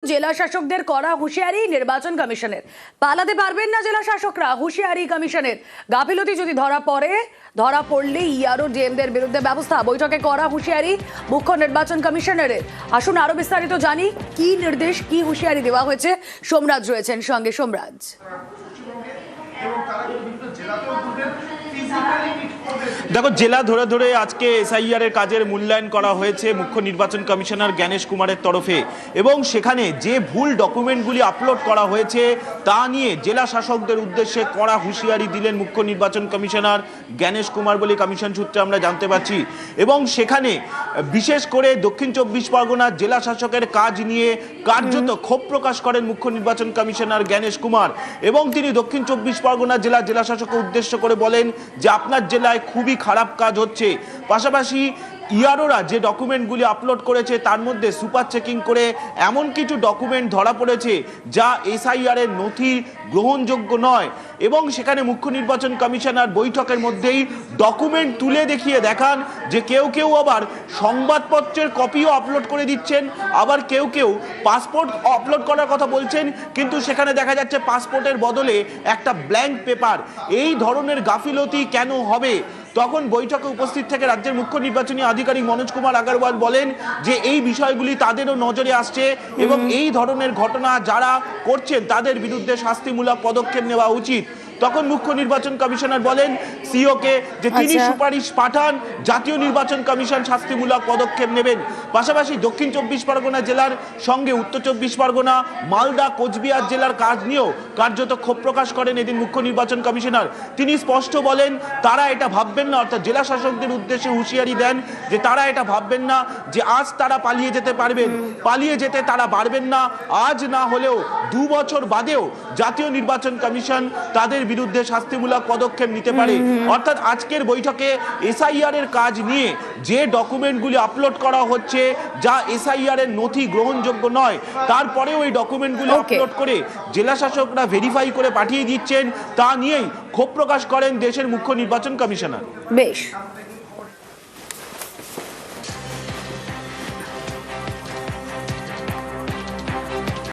জেলা শাসকদের করা হুঁশিয়ারি নির্বাচন কমিশনের। পালাতে পারবেন না জেলা শাসকরা, হুঁশিয়ারি কমিশনের। গাফিলতি যদি ধরা পড়লে ইআরও ডিএমদের বিরুদ্ধে ব্যবস্থা। বৈঠকে করা হুঁশিয়ারি মুখ্য নির্বাচন কমিশনের। আসুন আরো বিস্তারিত জানি কি নির্দেশ, কি হুঁশিয়ারি দেওয়া হয়েছে। সোমরাজ রয়েছেন সঙ্গে। সোমরাজ, দেখো, জেলা ধরে ধরে আজকে এসআইআর এর কাজের মূল্যায়ন করা হয়েছে মুখ্য নির্বাচন কমিশনার জ্ঞানেশ কুমারের তরফে, এবং সেখানে যে ভুল ডকুমেন্টগুলি আপলোড করা হয়েছে তা নিয়ে জেলা শাসকদের উদ্দেশ্যে কড়া হুঁশিয়ারি দিলেন মুখ্য নির্বাচন কমিশনার জ্ঞানেশ কুমার বলে কমিশন সূত্রে আমরা জানতে পারছি। এবং সেখানে বিশেষ করে দক্ষিণ চব্বিশ পরগনার জেলা শাসকের কাজ নিয়ে কার্যত ক্ষোভ প্রকাশ করেন মুখ্য নির্বাচন কমিশনার জ্ঞানেশ কুমার, এবং তিনি দক্ষিণ চব্বিশ পরগনা জেলা শাসককে উদ্দেশ্য করে বলেন যে আপনার জেলায় খুবই খারাপ কাজ হচ্ছে। পাশাপাশি ইআরওরা যে ডকুমেন্টগুলি আপলোড করেছে তার মধ্যে সুপার চেকিং করে এমন কিছু ডকুমেন্ট ধরা পড়েছে যা এসআইআর এর নথি গ্রহণযোগ্য নয়। এবং সেখানে মুখ্য নির্বাচন কমিশনার বৈঠকের মধ্যেই ডকুমেন্ট তুলে দেখিয়ে দেখান যে কেউ আবার সংবাদপত্রের কপিও আপলোড করে দিচ্ছেন, আবার কেউ পাসপোর্ট আপলোড করার কথা বলছেন, কিন্তু সেখানে দেখা যাচ্ছে পাসপোর্টের বদলে একটা ব্ল্যাঙ্ক পেপার। এই ধরনের গাফিলতি কেন হবে? তখন বৈঠকে উপস্থিত থেকে রাজ্যের মুখ্য নির্বাচনী আধিকারিক মনোজ কুমার আগরওয়াল বলেন যে এই বিষয়গুলি তাদেরও নজরে আসছে এবং এই ধরনের ঘটনা যারা করছেন তাদের বিরুদ্ধে শাস্তিমূলক পদক্ষেপ নেওয়া উচিত। তখন মুখ্য নির্বাচন কমিশনার বলেন সিওকে যে তিনি সুপারিশ পাঠান, জাতীয় নির্বাচন কমিশন শাস্তিমূলক পদক্ষেপ নেবেন। পাশাপাশি দক্ষিণ চব্বিশ পরগনা জেলার সঙ্গে উত্তর চব্বিশ পরগনা, মালদা, কোচবিহার জেলার কাজ নিয়েও কার্যত ক্ষোভ প্রকাশ করেন এদিন মুখ্য নির্বাচন কমিশনার। তিনি স্পষ্ট বলেন তারা এটা ভাববেন না, অর্থাৎ জেলা শাসকদের উদ্দেশ্যে হুঁশিয়ারি দেন যে তারা এটা ভাববেন না যে আজ তারা পালিয়ে যেতে পারবেন, পালিয়ে যেতে তারা পারবেন না। আজ না হলেও 2 বছর বাদেও জাতীয় নির্বাচন কমিশন তাদের বিরুদ্ধে শাস্তিমূলক পদক্ষেপ নিতে পারে। অর্থাৎ আজকের বৈঠকে এসআইআর এর কাজ নিয়ে যে ডকুমেন্টগুলি আপলোড করা হচ্ছে যা এসআইআর এর নথি গ্রহণযোগ্য নয়, তারপরেও এই ডকুমেন্টগুলি আপলোড করে জেলা শাসকরা ভেরিফাই করে পাঠিয়ে দিচ্ছেন, তা নিয়েই ক্ষোভ প্রকাশ করেন দেশের মুখ্য নির্বাচন কমিশনার। বেশ।